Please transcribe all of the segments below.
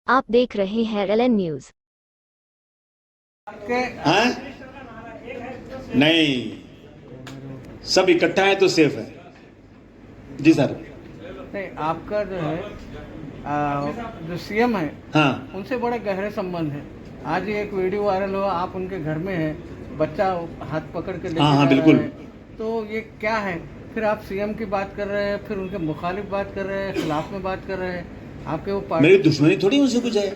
आप देख रहे हैं LN न्यूज। हाँ? नहीं, सब इकट्ठा है तो सेफ है। जी सर। नहीं, आपका जो है जो सीएम है, हाँ उनसे बड़े गहरे संबंध है। आज ही एक वीडियो वायरल हुआ, आप उनके घर में हैं, बच्चा हाथ पकड़ के लेके हाँ, जा रहा बिल्कुल। है। तो ये क्या है? फिर आप सीएम की बात कर रहे हैं, फिर उनके मुखालिफ बात कर रहे हैं, खिलाफ में बात कर रहे हैं। आपके वो मेरी दुश्मनी थोड़ी उनसे कुछ है,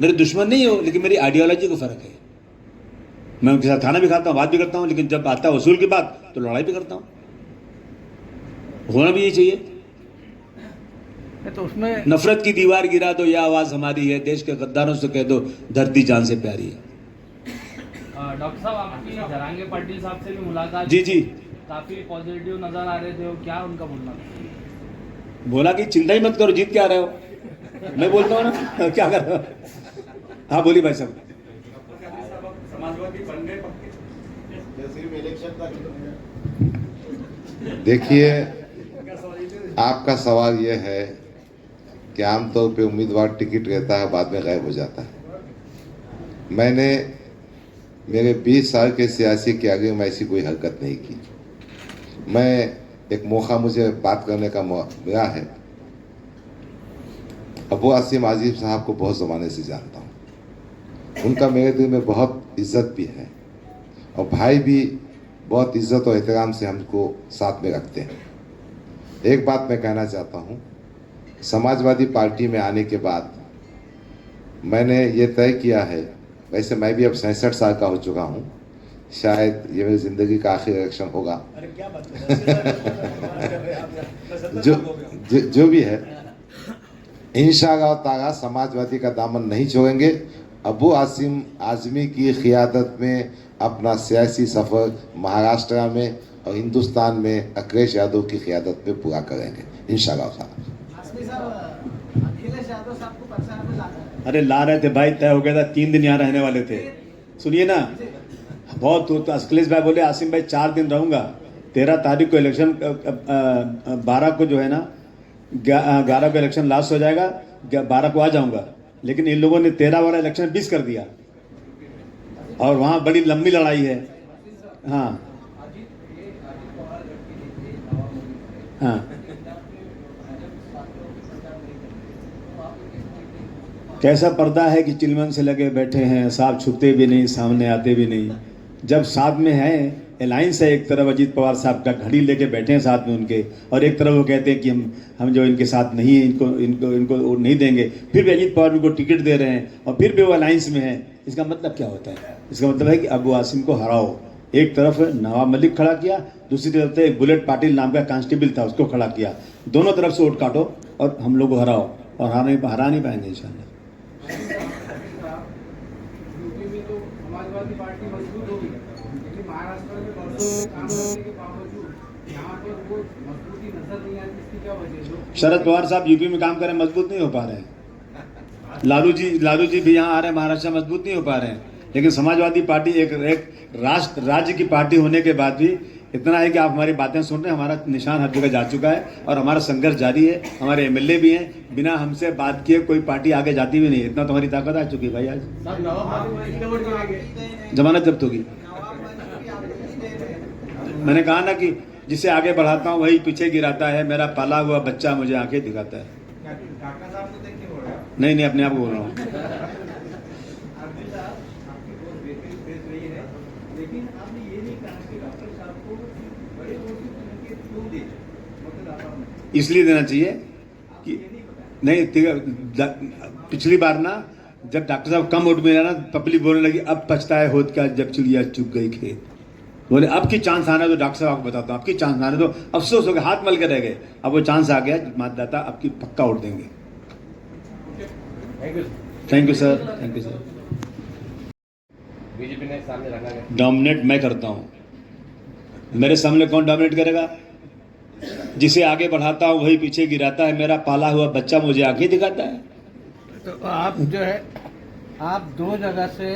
मेरी दुश्मन नहीं हो, लेकिन मेरी आइडियोलॉजी को फर्क है। मैं उनके साथ खाना भी खाता हूँ, बात भी करता हूँ, लेकिन जब आता है वसूल की बात तो लड़ाई भी करता हूँ। होना भी यही चाहिए। तो उसमें नफरत की दीवार गिरा दो, यह आवाज हमारी है, देश के गद्दारों से कह दो धरती जान से प्यारी है। डॉक्टर साहब, आपकी जरांगे पाटिल साहब से भी मुलाकात जी जी, काफी पॉजिटिव नजर आ रहे थे, क्या उनका बोलना था? बोला कि चिंता ही मत करो, जीत के आ रहे हो। मैं बोलता हूँ ना, क्या कर रहे हो। हाँ बोली भाई साहब। देखिए, आपका सवाल यह है कि आमतौर पे उम्मीदवार टिकट रहता है, बाद में गायब हो जाता है। मैंने मेरे 20 साल के सियासी के आगे में ऐसी कोई हरकत नहीं की। मैं एक मौका मुझे बात करने का मिला है। अबू आसिम आजिम साहब को बहुत ज़माने से जानता हूँ, उनका मेरे दिल में बहुत इज्जत भी है, और भाई भी बहुत इज्जत और एहतराम से हमको साथ में रखते हैं। एक बात मैं कहना चाहता हूँ, समाजवादी पार्टी में आने के बाद मैंने ये तय किया है, वैसे मैं भी अब 67 साल का हो चुका हूँ, शायद ये मेरी ज़िंदगी का आखिरी इलेक्शन होगा। जो भी है, इंशाअल्लाह ताला समाजवादी का दामन नहीं छोड़ेंगे। अबू आसिम आजमी की क़ियादत में अपना सियासी सफ़र महाराष्ट्र में और हिंदुस्तान में अखिलेश यादव की क़ियादत में पूरा करेंगे इंशाअल्लाह ताला। अरे ला रहे थे भाई, तय हो गया था, 3 दिन यहाँ रहने वाले थे। सुनिए ना, बहुत तो अखिलेश भाई बोले आसिम भाई 4 दिन रहूँगा, 13 तारीख को इलेक्शन, 12 को जो है ना, 11 को इलेक्शन लास्ट हो जाएगा, 12 को आ जाऊँगा। लेकिन इन लोगों ने 13 वाला इलेक्शन 20 कर दिया, और वहाँ बड़ी लंबी लड़ाई है। हाँ हाँ, कैसा पर्दा है कि चिलमन से लगे बैठे हैं, साफ छुपते भी नहीं, सामने आते भी नहीं। जब साथ में है, अलायंस है, एक तरफ अजीत पवार साहब का घड़ी लेके बैठे हैं साथ में उनके, और एक तरफ वो कहते हैं कि हम जो इनके साथ नहीं है, इनको नहीं देंगे, फिर भी अजीत पवार उनको टिकट दे रहे हैं, और फिर भी वो अलायंस में है। इसका मतलब क्या होता है? इसका मतलब है कि अबू आसिम को हराओ। एक तरफ नवाब मलिक खड़ा किया, दूसरी तरफ से एक बुलेट पाटिल नाम का कांस्टेबल था, उसको खड़ा किया। दोनों तरफ से वोट काटो और हम लोग को हराओ, और हरा नहीं पाएंगे इंशाल्लाह। यूपी में तो समाजवादी पार्टी मजबूत होगी, लेकिन महाराष्ट्र में वर्षों से काम करने के बावजूद यहाँ पर वो मजबूती नजर नहीं आती। इसकी क्या वजह है? राज्य पवार साहब यूपी में काम करें, मजबूत नहीं हो पा रहे हैं। लालू जी भी यहाँ आ रहे हैं, महाराष्ट्र में मजबूत नहीं हो पा रहे हैं। लेकिन समाजवादी पार्टी एक राज्य की पार्टी होने के बाद भी इतना है कि आप हमारी बातें सुन रहे हैं, हमारा निशान हर जगह जा चुका है, और हमारा संघर्ष जारी है। हमारे एमएलए भी हैं, बिना हमसे बात किए कोई पार्टी आगे जाती भी नहीं। इतना तो हमारी ताकत आ चुकी है भाई। आज जमानत जब्त होगी। मैंने कहा ना कि जिसे आगे बढ़ाता हूँ वही पीछे गिराता है, मेरा पाला हुआ बच्चा मुझे आंखें दिखाता है। नहीं, अपने आप को बोल रहा हूँ। इसलिए देना चाहिए कि नहीं, पिछली बार ना जब डॉक्टर साहब कम वोट मिला ना, पब्लिक बोलने लगी अब पछता है होत क्या जब चिड़िया चुग गई खेत। बोले अब की चांस आना तो डॉक्टर साहब आपको बताता हूँ, अब की चांस आने तो अफसोस हो गया, हाथ मल के रह गए। अब वो चांस आ गया, मतदाता अब की पक्का वोट देंगे। Thank you sir, thank you sir. BJP ने सामने रखा है, डोमिनेट मैं करता हूँ, मेरे सामने कौन डोमिनेट करेगा? जिसे आगे बढ़ाता हूँ वही पीछे गिराता है, मेरा पाला हुआ बच्चा मुझे आगे दिखाता है। तो आप जो है, आप 2 जगह से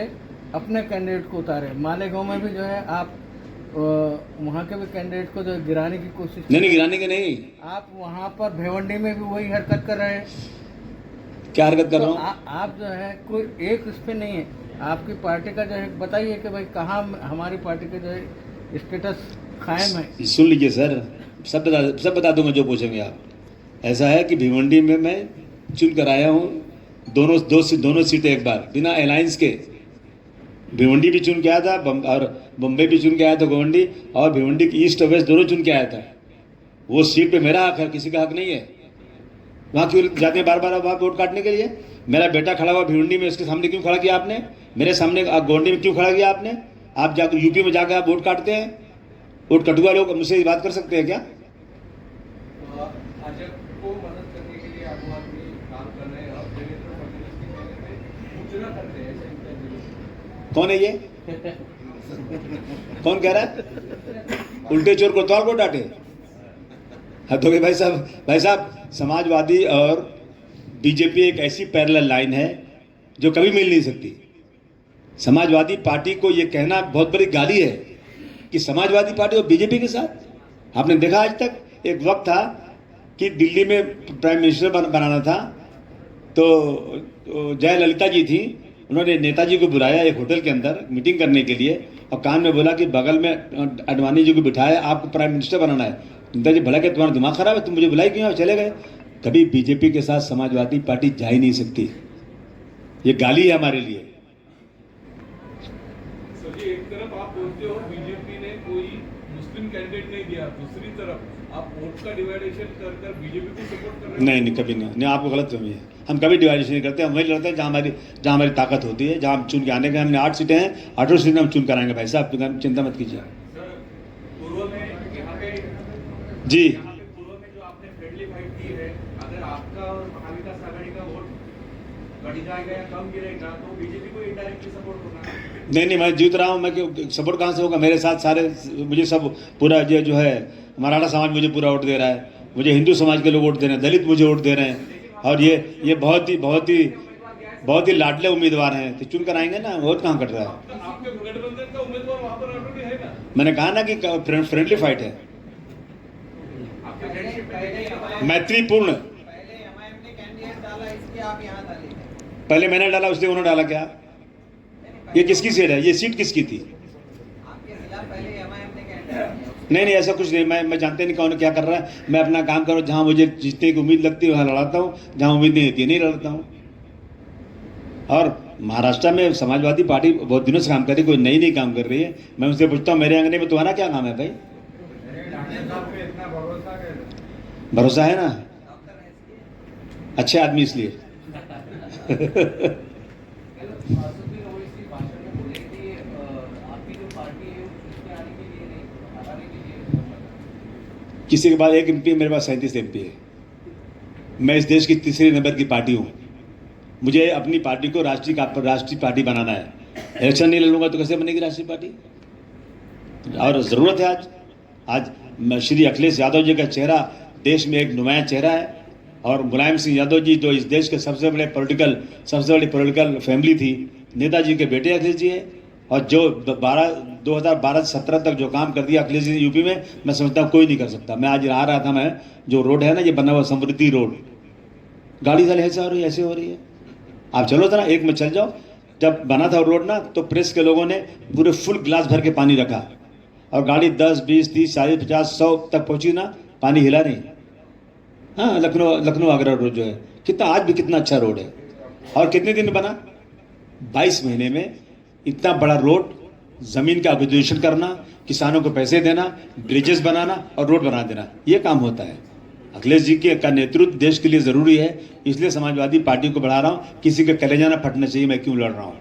अपने कैंडिडेट को उतारे। मालेगांव में भी जो है आप वहाँ के भी कैंडिडेट को जो गिराने की कोशिश नहीं, गिराने के नहीं। आप वहाँ पर भिवंडी में भी वही हरकत कर रहे हैं। क्या हरकत कर रहा तो हूँ? आप जो है कोई एक उस पे नहीं है, आपकी पार्टी का जो है बताइए कि भाई कहाँ हमारी पार्टी का जो है स्टेटस कायम है। सुन लीजिए सर, सब बता दूंगा जो पूछेंगे आप। ऐसा है कि भिवंडी में मैं चुन कर आया हूँ दोनों सीटें एक बार बिना अलायंस के। भिवंडी भी चुन के आया था और बम्बई भी चुन के आया था भिवंडी, और भिवंडी की ईस्ट और वेस्ट दोनों चुन के आया था। वो सीट पे मेरा हक है, किसी का हक नहीं है। वहाँ क्यों जाते हैं बार बार वहाँ वोट काटने के लिए? मेरा बेटा खड़ा हुआ भिवंडी में, उसके सामने क्यों खड़ा किया आपने? मेरे सामने गोंडी में क्यों खड़ा किया आपने? आप जाकर यूपी में जाकर आप वोट काटते हैं? वोट कटुआ लोग मुझसे ये बात कर सकते हैं क्या? भाजपा को मदद करने के लिए आम आदमी काम कर रहे हैं और देवेंद्र फडणवीस के कहने पे सूचना कर रहे हैं, ऐसा इंटरव्यू। कौन है ये? कौन कह रहा है? उल्टे चोर कोतवाल को डांटे। हाँ तो भाई साहब समाजवादी और बीजेपी एक ऐसी पैरेलल लाइन है जो कभी मिल नहीं सकती। समाजवादी पार्टी को ये कहना बहुत बड़ी गाली है कि समाजवादी पार्टी और बीजेपी के साथ। आपने देखा आज तक एक वक्त था कि दिल्ली में प्राइम मिनिस्टर बनाना था, तो जयललिता जी थी, उन्होंने नेताजी को बुलाया एक होटल के अंदर मीटिंग करने के लिए और कान में बोला कि बगल में अडवाणी जी को बिठाया, आपको प्राइम मिनिस्टर बनाना है। नेताजी भला कि तुम्हारा दिमाग खराब है, तुम मुझे बुलाई क्यों? चले गए। कभी बीजेपी के साथ समाजवादी पार्टी जा ही नहीं सकती। ये गाली है हमारे लिए। सर जी, एक तरफ आप बोलते हो बीजेपी ने कोई मुस्लिम कैंडिडेट नहीं दिया, दूसरी तरफ आप वोट का डिवाइडेशन कर कर बीजेपी को सपोर्ट कर रहे हैं। नहीं, कभी नहीं, आपको गलत फहमी है। हम कभी डिवाइडेशन नहीं करते, हम वही लड़ते हैं जहाँ हमारी ताकत होती है, जहाँ हम चुन के आने के। हमने 8 सीटें हैं, 8 सीटें हम चुन कर आएंगे भाई साहब, चिंता मत कीजिए। पूर्व में यहाँ पे जी पूर्व में जो आपने फ्रेंडली फाइट की है, अगर आपका और महाविकास आघाड़ी का वोट घट जाएगा या कम गिरेगा तो बीजेपी को इनडायरेक्टली सपोर्ट होना है। नहीं, मैं जीत रहा हूँ, मैं सपोर्ट कहाँ से होगा? मेरे साथ सारे मुझे सब पूरा ये जो है मराठा समाज मुझे पूरा वोट दे रहा है, मुझे हिंदू समाज के लोग वोट दे रहे हैं, दलित मुझे वोट दे रहे हैं, और ये बहुत ही लाडले उम्मीदवार हैं। तो चुन कर आएंगे ना, वोट कहाँ कट रहा है? आपके गठबंधन का उम्मीदवार वहाँ पर ऑलरेडी है ना। मैंने कहा ना कि फ्रेंडली फाइट है, मैत्रीपूर्ण। पहले एमआईएम ने कैंडिडेट डाला, इसलिए आप यहाँ डाले। पहले मैंने डाला, उसने उन्होंने डाला। क्या ये किसकी सीट है? ये सीट किसकी थी? आपके खिलाफ पहले एमआईएम ने कैंडिडेट। नहीं, ऐसा कुछ नहीं। मैं जानते नहीं कौन क्या कर रहा है। मैं अपना काम करूँ, जहाँ मुझे जीतने की उम्मीद लगती है वहाँ लड़ाता हूँ, जहाँ उम्मीद नहीं होती है नहीं लड़ता हूँ। और महाराष्ट्र में समाजवादी पार्टी बहुत दिनों से काम कर रही है, कोई नई काम कर रही है। मैं उनसे पूछता हूँ मेरे अंगने में तुम्हारा क्या काम है भाई? भरोसा है ना, अच्छे आदमी इसलिए। किसी के बाद एक एमपी, मेरे पास 37 एमपी है। मैं इस देश की तीसरे नंबर की पार्टी हूँ। मुझे अपनी पार्टी को राष्ट्रीय पार्टी बनाना है। इलेक्शन नहीं लड़ूंगा तो कैसे बनेगी राष्ट्रीय पार्टी? और ज़रूरत है आज श्री अखिलेश यादव जी का चेहरा देश में एक नुमाया चेहरा है, और मुलायम सिंह यादव जी जो इस देश के सबसे बड़ी पॉलिटिकल फैमिली थी, नेताजी के बेटे अखिलेश जी है, और जो 2012-17 तक जो काम कर दिया अखिलेश जी यूपी में, मैं समझता हूँ कोई नहीं कर सकता। मैं आज आ रहा था, मैं जो रोड है ना, ये बना हुआ समृद्धि रोड, गाड़ी साले ऐसे हो रही है। आप चलो जरा, एक में चल जाओ। जब बना था रोड ना, तो प्रेस के लोगों ने पूरे फुल गिलास भर के पानी रखा, और गाड़ी 10, 20, 30, 40, 50, 100 तक पहुंची ना, पानी हिला नहीं। हाँ, लखनऊ आगरा रोड जो है, कितना आज भी कितना अच्छा रोड है। और कितने दिन बना? 22 महीने में इतना बड़ा रोड, जमीन का एक्विजिशन करना, किसानों को पैसे देना, ब्रिजेस बनाना और रोड बना देना, ये काम होता है। अखिलेश जी का नेतृत्व देश के लिए जरूरी है, इसलिए समाजवादी पार्टी को बढ़ा रहा हूँ। किसी का कलेजा ना फटना चाहिए, मैं क्यों लड़ रहा हूँ।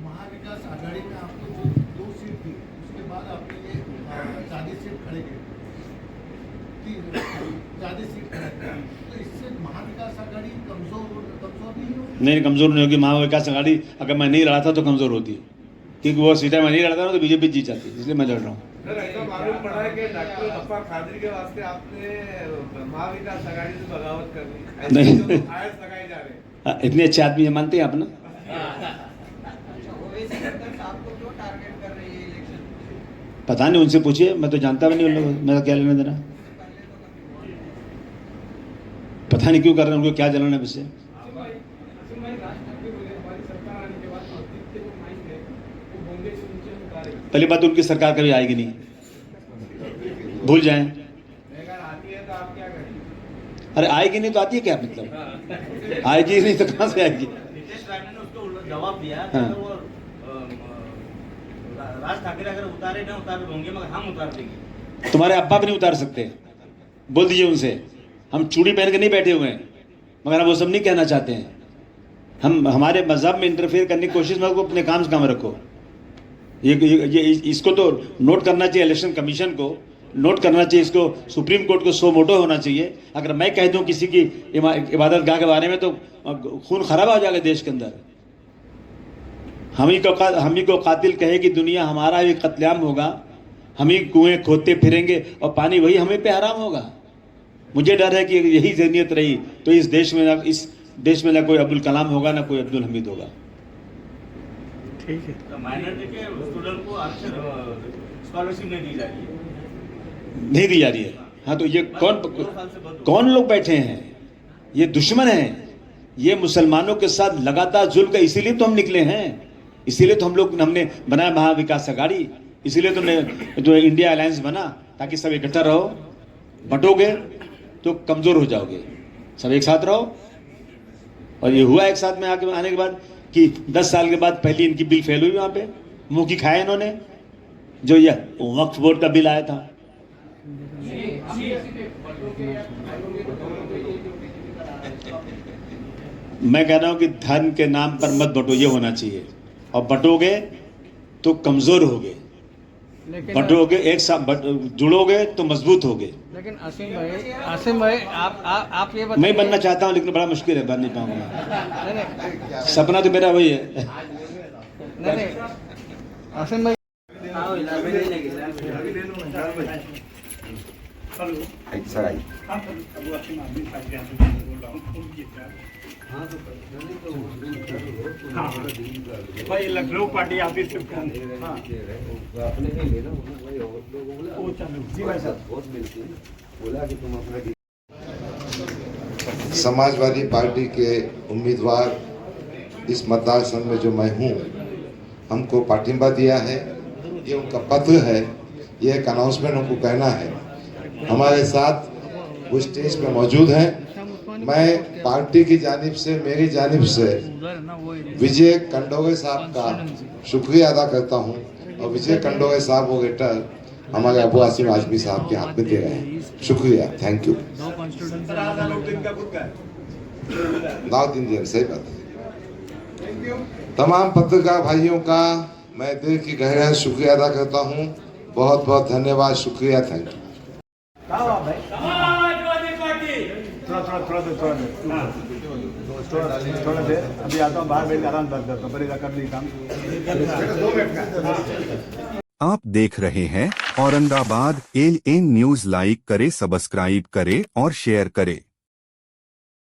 महाविकास आघाड़ी में आपको जो 2 सीट थी, उसके बाद आपने ये 40 सीट खड़े किए, 40 सीट खड़े किए, तो इससे महाविकास आघाड़ी कमजोर नहीं हो? कमजोर नहीं होगी। महाविकास आघाड़ी अगर मैं नहीं लड़ा था तो कमजोर होती, क्योंकि वो सीटें मैं नहीं लड़ता ना तो बीजेपी जीत जाती, इसलिए मैं लड़ रहा हूँ। सर, ऐसा मालूम पड़ा है कि डॉक्टर गफ्फार कादरी के वास्ते आपने महाविकास आघाड़ी से बगावत करनी, नहीं। फायर्स लगाए जा रहे हैं। इतने अच्छे आदमी है, मानते हैं आप ना? आपको क्यों टारगेट कर रही है इलेक्शन? पता नहीं, उनसे पूछिए, मैं तो जानता भी नहीं उन लोगों को, मेरा क्या लेना देना। पता नहीं क्यों कर रहे हैं, उनको क्या जलन है मुझसे। भी बोले हमारी सरकार आने के बाद मस्जिद के जो माइक है वो बोंगे से नीचे उतारे। पहली बात उनकी सरकार कभी आएगी नहीं, भूल जाएं। अगर आती है तो आप क्या करेंगे? अरे आएगी नहीं तो आती है क्या मतलब, आएगी नहीं तो कहाँ से आएगी। नीतीश राय ने उसको जवाब दिया कि हाँ। अगर वो राज ठाकरे अगर उतारे ना उतारे होंगे मगर हम उतार देंगे। तुम्हारे अब्बा भी नहीं उतार सकते, बोल दीजिए उनसे। हम चूड़ी पहन के नहीं बैठे हुए हैं, मगर हम वो सब नहीं कहना चाहते हैं। हम हमारे मजहब में इंटरफेयर करने की कोशिश मत करो, अपने काम से काम रखो। ये इसको तो नोट करना चाहिए, इलेक्शन कमीशन को नोट करना चाहिए, इसको सुप्रीम कोर्ट को सो मोटो होना चाहिए। अगर मैं कह दूं किसी की इबादत गाह के बारे में तो खून खराब हो जाएगा देश के अंदर। हम ही को कातिल कहे कि दुनिया हमारा भी कत्लेआम होगा, हम ही कुएं खोदते फिरेंगे और पानी वही हमें पे हराम होगा। मुझे डर है कि यही ज़हनियत रही तो इस देश में ना कोई अब्दुल कलाम होगा ना कोई अब्दुल हमीद होगा। ठीक है। तो माइनॉरिटी के स्टूडेंट को स्कॉलरशिप नहीं दी जा रही है। नहीं दी जा रही है। हाँ तो ये कौन लोग बैठे हैं, ये दुश्मन हैं, ये मुसलमानों के साथ लगातार जुल्म का। इसीलिए तो हम निकले हैं, इसीलिए तो हमने बनाया महाविकास अघाड़ी, इसीलिए तो जो इंडिया अलायंस बना, ताकि सब इकट्ठा रहो। बंटोगे तो कमजोर हो जाओगे, सब एक साथ रहो। और ये हुआ एक साथ में आने के बाद कि 10 साल के बाद पहली इनकी बिल फेल हुई वहां पे, मुंह की खाया इन्होंने, जो ये वक्फ बोर्ड का बिल आया था। मैं कह रहा हूं कि धर्म के नाम पर मत बंटो, ये होना चाहिए। और बंटोगे तो कमजोर होगे, बंटोगे एक साथ जुड़ोगे तो मजबूत होगे। लेकिन आसिम भाई आप ये मैं बनना चाहता हूं लेकिन बड़ा मुश्किल है, बन नहीं पाऊंगा। नहीं सपना तो मेरा वही है। नहीं आसिम भाई भाई Lucknow party office Samajwadi party के उम्मीदवार इस मतदार संघ में जो मैं हूँ, हमको पाठिंबा दिया है, ये उनका पत्र है, ये एक अनाउंसमेंट हमको कहना है। हमारे साथ वो स्टेज पे मौजूद हैं। मैं पार्टी की जानिब से, मेरी जानिब से विजय कंडोगे साहब का शुक्रिया अदा करता हूं। और विजय कंडोगे साहब वो लेटर हमारे अबू आसिम आजमी साहब के हाथ में दे रहे हैं। शुक्रिया, थैंक यू। नॉर्थ इंडियन, सही बात है। तमाम पत्रकार भाइयों का मैं दिल की गहराई से शुक्रिया अदा करता हूं। बहुत बहुत धन्यवाद, शुक्रिया, थैंक यू। थोड़ा देर अभी आता हूँ, बाहर बैठ आराम बात करता हूँ, परेगा कर ली काम। आप देख रहे हैं औरंगाबाद ALN न्यूज। लाइक करे, सब्सक्राइब करे और शेयर करे।